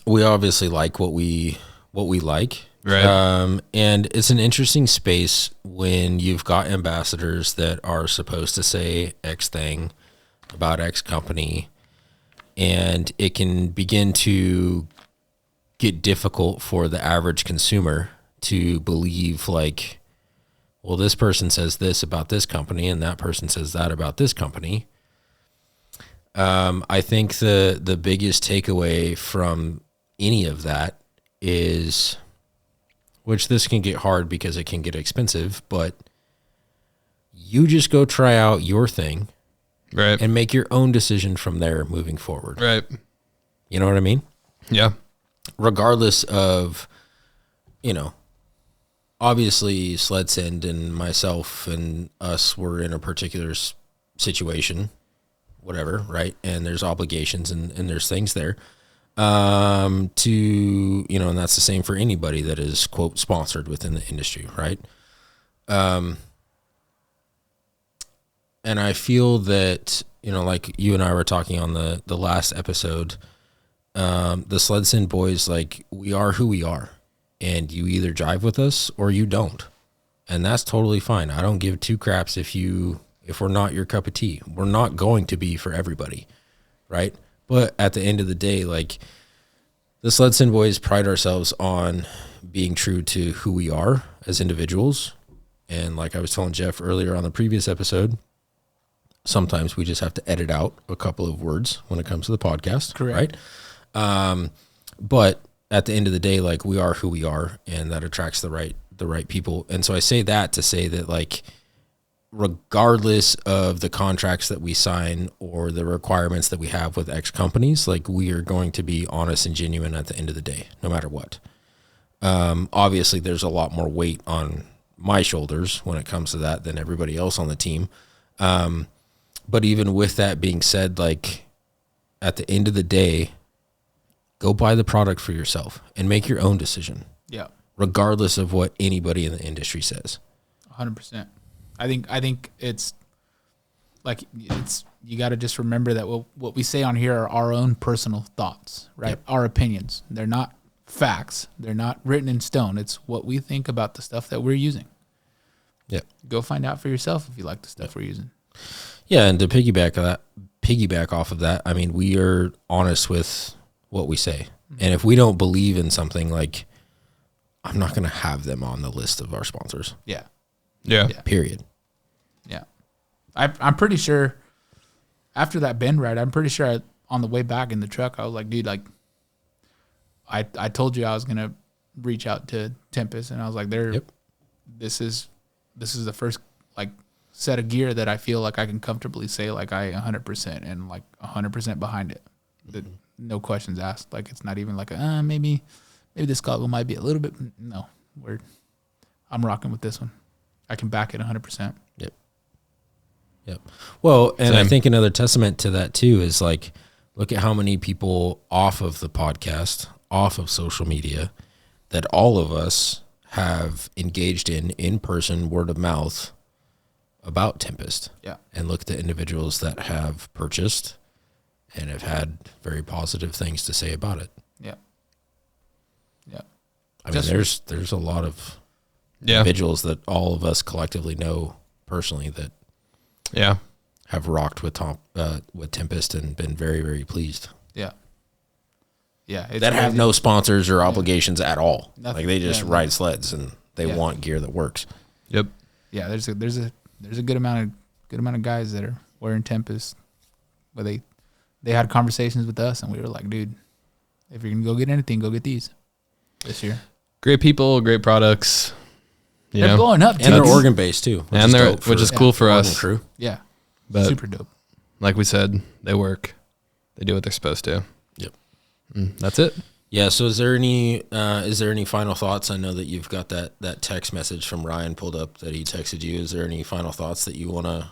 we obviously like what we like. Right. And it's an interesting space when you've got ambassadors that are supposed to say X thing about X company, and it can begin to get difficult for the average consumer to believe like, well, this person says this about this company and that person says that about this company. I think the biggest takeaway from any of that is, which this can get hard because it can get expensive, but you just go try out your thing, Right. and make your own decision from there moving forward. Right. You know what I mean? Yeah. Regardless of, obviously SledSend and myself and us were in a particular situation, whatever, right? And there's obligations and there's things there. And that's the same for anybody that is quote sponsored within the industry, right? And I feel that, like you and I were talking on the last episode, the SledSend boys, like we are who we are, and you either jive with us or you don't. And that's totally fine. I don't give two craps if we're not your cup of tea. We're not going to be for everybody, right? But at the end of the day, like the SledSend boys pride ourselves on being true to who we are as individuals. And like I was telling Jeff earlier on the previous episode, sometimes we just have to edit out a couple of words when it comes to the podcast. Correct. Right? But at the end of the day, like we are who we are, and that attracts the right people. And so I say that to say that like, regardless of the contracts that we sign or the requirements that we have with X companies, like we are going to be honest and genuine at the end of the day, no matter what. Obviously there's a lot more weight on my shoulders when it comes to that than everybody else on the team. But even with that being said, like at the end of the day, go buy the product for yourself and make your own decision. Yeah. Regardless of what anybody in the industry says. 100%. I think it's like you got to just remember that what we say on here are our own personal thoughts, right? Yep. Our opinions. They're not facts. They're not written in stone. It's what we think about the stuff that we're using. Yeah. Go find out for yourself if you like the stuff we're using. Yeah, and to piggyback off of that, I mean, we are honest with what we say. And if we don't believe in something, like, I'm not going to have them on the list of our sponsors. Yeah. Yeah. Period. Yeah. I'm pretty sure after that bend ride, I'm pretty sure on the way back in the truck, I was like, dude, like, I told you I was going to reach out to Tempest, and I was like, this is the first, like, set of gear that I feel like I can comfortably say, like, I 100% and, like, 100% behind it. No questions asked. Like, it's not even like, maybe this goggle might be a little bit. No, I'm rocking with this one. I can back it 100%. Yep. Well, and Same. I think another testament to that too is, like, look at how many people off of the podcast, off of social media, that all of us have engaged in person, word of mouth about Tempest. Yeah. And look at the individuals that have purchased and have had very positive things to say about it. Yeah. Yeah. I mean, there's a lot of individuals that all of us collectively know personally that have rocked with Tempest and been very, very pleased. Yeah. Yeah. It's That have crazy. no sponsors or obligations at all. Nothing. Like, they just Yeah, ride sleds and they want gear that works. Yep. Yeah. There's a good amount of guys that are wearing Tempest, but they had conversations with us, and we were like, dude, if you're gonna go get anything, go get these this year. Great people, great products. They're blowing up, And they're dude. Organ based too. Which is cool for us. Crew. Yeah. But Super dope. like we said, they work. They do what they're supposed to. Yep. That's it. Yeah. So is there any final thoughts? I know that you've got that text message from Ryan pulled up that he texted you. Is there any final thoughts that you want to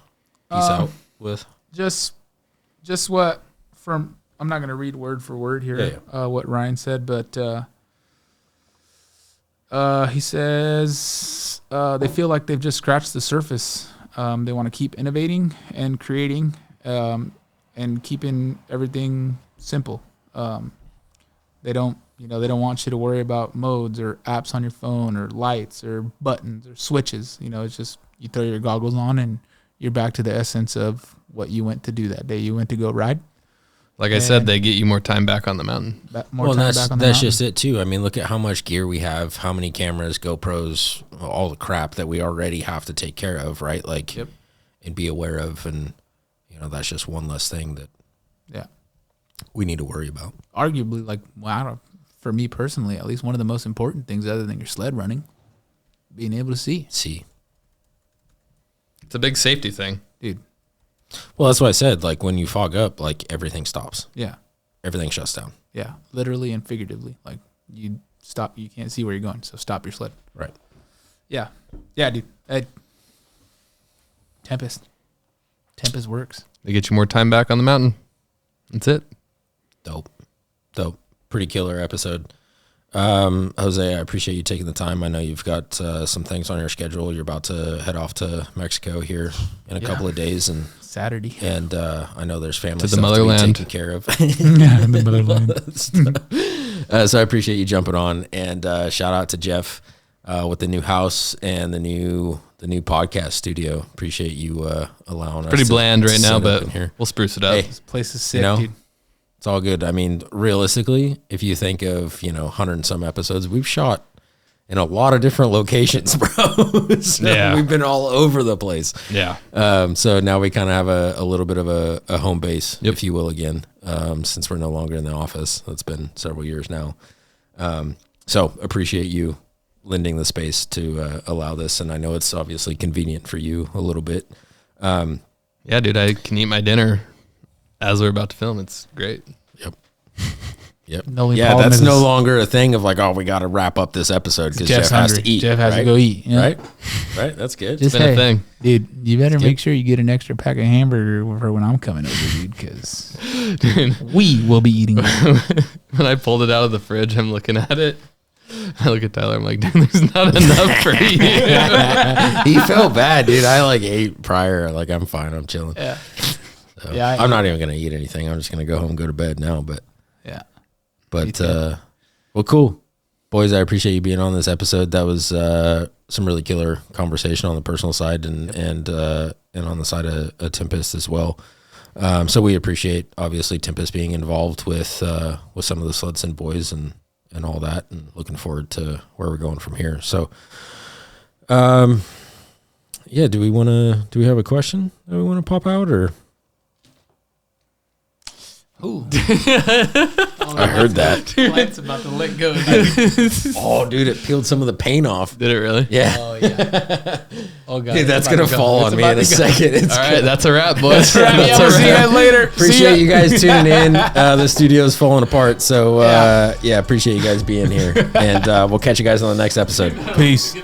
piece out with? Just what from, I'm not going to read word for word here, what Ryan said, but he says they feel like they've just scratched the surface. They want to keep innovating and creating and keeping everything simple. They don't want you to worry about modes or apps on your phone or lights or buttons or switches. It's just you throw your goggles on and you're back to the essence of what you went to do that day. You went to go ride. Like I said, they get you more time back on the mountain. That's just it too. I mean, look at how much gear we have, how many cameras, GoPros, all the crap that we already have to take care of, right? Like, and be aware of, and that's just one less thing that we need to worry about. Arguably, like, for me personally, at least one of the most important things, other than your sled running, being able to see. It's a big safety thing, dude. Well, that's what I said. Like, when you fog up, like, everything stops. Yeah. Everything shuts down. Yeah. Literally and figuratively. Like, you stop. You can't see where you're going, so stop your sled. Right. Yeah. Yeah, dude. Tempest works. they get you more time back on the mountain. That's it. Dope. Pretty killer episode. Jose, I appreciate you taking the time. I know you've got some things on your schedule. You're about to head off to Mexico here in a couple of days, and Saturday. And I know there's family to the stuff motherland to be taken care of. Yeah, the motherland. So I appreciate you jumping on, and shout out to Jeff with the new house and the new podcast studio. Appreciate you allowing us. Pretty bland right set now, up but in here. we'll spruce it up. Hey, This place is sick, dude. It's all good. I mean, realistically, if you think of 100 and some episodes, we've shot in a lot of different locations, bro. So Yeah. we've been all over the place. Yeah. So now we kind of have a little bit of a home base, if you will, again, since we're no longer in the office. That's been several years now. So appreciate you lending the space to allow this. And I know it's obviously convenient for you a little bit. Yeah, dude, I can eat my dinner as we're about to film. It's great. Yep. Yeah, that's no longer a thing of like, oh, we got to wrap up this episode because Jeff has to eat. Jeff has to go eat. Yeah. Right. That's good. Just Been a thing. Dude, you better make sure you get an extra pack of hamburger for when I'm coming over, dude, because we will be eating it. When I pulled it out of the fridge, I'm looking at it. I look at Tyler. I'm like, dude, there's not enough for you. He felt bad, dude. I ate prior. Like, I'm fine. I'm chilling. Yeah. So, Yeah, I'm not even going to eat anything. I'm just going to go home and go to bed now. But well, cool. Boys, I appreciate you being on this episode. That was some really killer conversation on the personal side and on the side of Tempest as well. So we appreciate obviously Tempest being involved with some of the SledSend boys and all that, and looking forward to where we're going from here. So, yeah, do we have a question that we want to pop out, or? Ooh. I heard that. Light's about to let go. Oh, dude, it peeled some of the paint off. Did it really? Yeah. Oh, yeah. Oh, God. Dude, that's going to fall on me in a second. All right, that's a wrap, boys. Yeah, we'll see you guys later. Appreciate you guys tuning in. The studio's falling apart. So, yeah, appreciate you guys being here. And we'll catch you guys on the next episode. Peace.